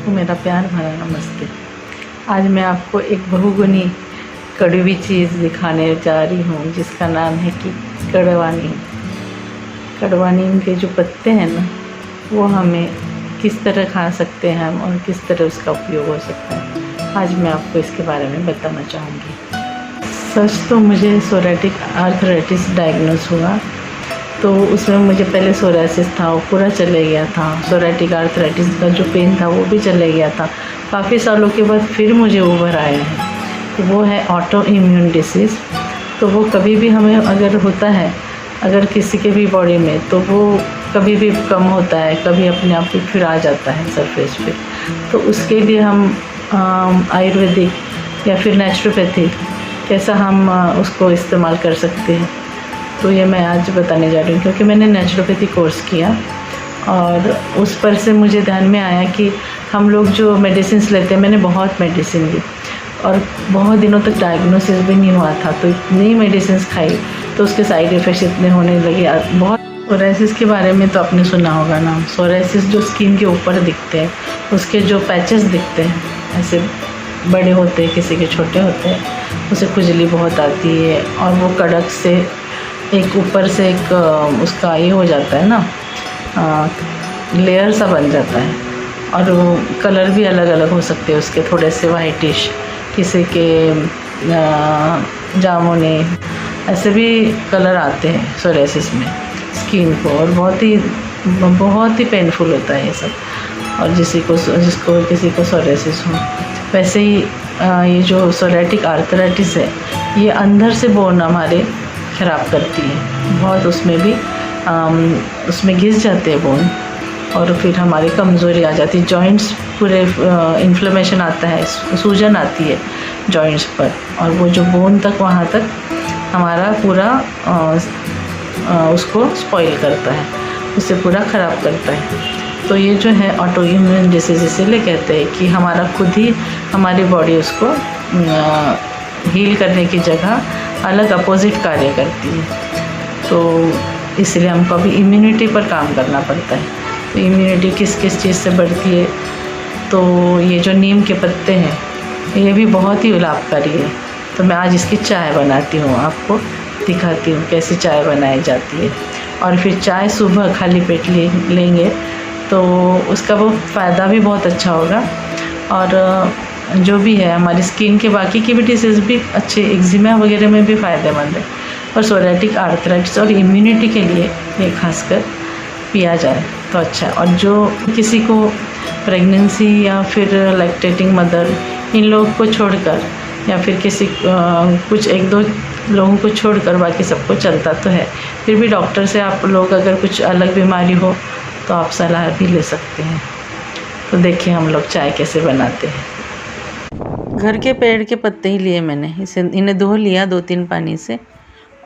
सबको मेरा प्यार भरा नमस्ते। आज मैं आपको एक बहुगुनी कड़वी चीज़ दिखाने जा रही हूँ जिसका नाम है कि कड़वा नीम। कड़वा नीम के जो पत्ते हैं ना, वो हमें किस तरह खा सकते हैं हम और किस तरह उसका उपयोग हो सकता है, आज मैं आपको इसके बारे में बताना चाहूँगी। सच तो मुझे सोरेटिक आर्थराइटिस डायग्नोस हुआ, तो उसमें मुझे पहले सोरासिस था, वो पूरा चले गया था। सोरेटिक आर्थराइटिस का जो पेन था वो भी चले गया था। काफ़ी सालों के बाद फिर मुझे उभर आया है, तो वो है ऑटो इम्यून डिसीज़। तो वो कभी भी हमें अगर होता है, अगर किसी के भी बॉडी में, तो वो कभी भी कम होता है, कभी अपने आप ही फिर आ जाता है सरफेस पे। तो उसके लिए हम आयुर्वेदिक या फिर नेचुरोपैथी कैसा हम उसको इस्तेमाल कर सकते हैं, तो ये मैं आज बताने जा रही हूँ। क्योंकि मैंने नेचुरोपैथी कोर्स किया और उस पर से मुझे ध्यान में आया कि हम लोग जो मेडिसिन लेते हैं, मैंने बहुत मेडिसिन ली और बहुत दिनों तक डायग्नोसिस भी नहीं हुआ था। तो इतनी मेडिसिन खाई तो उसके साइड इफ़ेक्ट्स इतने होने लगे बहुत। सोरासिस के बारे में तो आपने सुना होगा नाम। सोरासिस जो स्किन के ऊपर दिखते हैं, उसके जो पैचेस दिखते हैं, ऐसे बड़े होते हैं, किसी के छोटे होते हैं, उसे खुजली बहुत आती है और वो कड़क से एक ऊपर से एक उसका ये हो जाता है ना, लेयर सा बन जाता है। और वो कलर भी अलग अलग हो सकते हैं उसके, थोड़े से वाइटिश, किसी के जामुनी, ऐसे भी कलर आते हैं सोरासिस में स्किन को, और बहुत ही पेनफुल होता है ये सब। और जिसको किसी को सोरासिस हो, वैसे ही ये जो सोरेटिक आर्थराइटिस है, ये अंदर से बोन हमारे ख़राब करती है बहुत। उसमें भी उसमें घिस जाते हैं बोन और फिर हमारी कमज़ोरी आ जाती है। जॉइंट्स पूरे इन्फ्लेमेशन आता है, सूजन आती है जॉइंट्स पर, और वो जो बोन तक, वहाँ तक हमारा पूरा उसको स्पॉइल करता है, उसे पूरा ख़राब करता है। तो ये जो है ऑटो इम्यून डिसीज़ इसीलिए कहते हैं कि हमारा खुद ही हमारी बॉडी उसको हील करने की जगह अलग अपोजिट कार्य करती है। तो इसलिए हमको अभी इम्यूनिटी पर काम करना पड़ता है। तो इम्यूनिटी किस किस चीज़ से बढ़ती है, तो ये जो नीम के पत्ते हैं ये भी बहुत ही लाभकारी है। तो मैं आज इसकी चाय बनाती हूँ, आपको दिखाती हूँ कैसे चाय बनाई जाती है। और फिर चाय सुबह खाली पेट लेंगे तो उसका वो फ़ायदा भी बहुत अच्छा होगा। और जो भी है हमारी स्किन के बाकी की भी डिसीज़ भी अच्छे, एक्जिमा वगैरह में भी फ़ायदेमंद है। और सोरेटिक आर्थराइटिस और इम्यूनिटी के लिए ये खासकर पिया जाए तो अच्छा। और जो किसी को प्रेगनेंसी या फिर लैक्टेटिंग मदर, इन लोगों को छोड़कर, या फिर किसी कुछ एक दो लोगों को छोड़कर बाकी सबको चलता तो है, फिर भी डॉक्टर से आप लोग अगर कुछ अलग बीमारी हो तो आप सलाह भी ले सकते हैं। तो देखिए हम लोग चाय कैसे बनाते हैं। घर के पेड़ के पत्ते ही लिए मैंने, इन्हें धो लिया 2-3 पानी से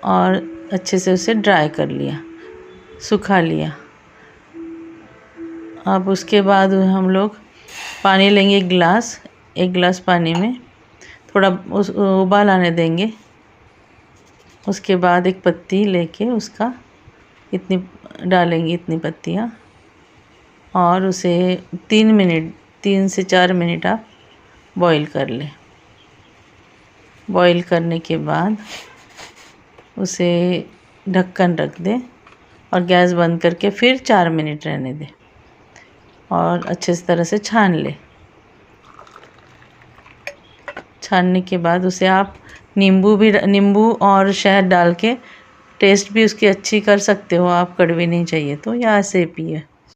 और अच्छे से उसे ड्राई कर लिया, सुखा लिया। अब उसके बाद हम लोग पानी लेंगे, एक गिलास पानी में थोड़ा उबाल आने देंगे। उसके बाद एक पत्ती लेके उसका इतनी डालेंगे, इतनी पत्तियाँ, और उसे 3 से 4 मिनट आप बॉईल कर लें। बॉईल करने के बाद उसे ढक्कन रख दें और गैस बंद करके फिर 4 मिनट रहने दें और अच्छे से तरह से छान लें। छानने के बाद उसे आप नींबू और शहद डाल के टेस्ट भी उसकी अच्छी कर सकते हो आप, कड़वी नहीं चाहिए तो, या ऐसे पिए।